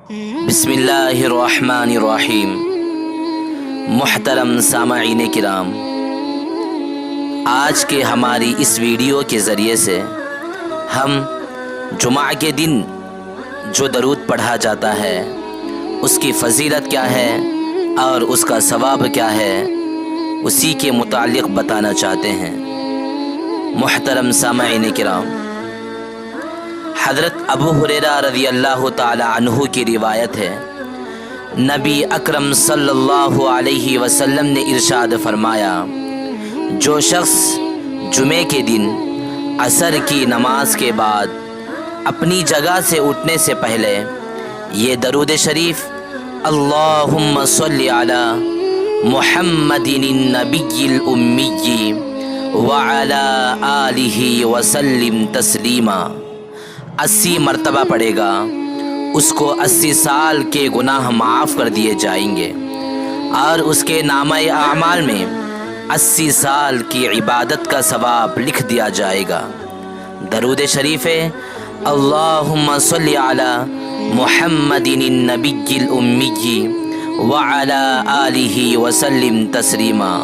بسم اللہ الرحمن الرحیم۔ محترم سامعین کرام، آج کے ہماری اس ویڈیو کے ذریعے سے ہم جمعہ کے دن جو درود پڑھا جاتا ہے اس کی فضیلت کیا ہے اور اس کا ثواب کیا ہے اسی کے متعلق بتانا چاہتے ہیں۔ محترم سامعین کرام، حضرت ابو ہریرہ رضی اللہ تعالی عنہ کی روایت ہے، نبی اکرم صلی اللہ علیہ وسلم نے ارشاد فرمایا، جو شخص جمعے کے دن عصر کی نماز کے بعد اپنی جگہ سے اٹھنے سے پہلے یہ درود شریف اللہم صلی علی محمد النبی الامی وعلی آلہ وسلم تسلیما 80 مرتبہ پڑھے گا، اس کو 80 سال کے گناہ معاف کر دیے جائیں گے اور اس کے نامہ اعمال میں 80 سال کی عبادت کا ثواب لکھ دیا جائے گا۔ درود شریف ہے اللہم صلی علی محمد النبی الامی وعلی آلہ وسلم تسلیما۔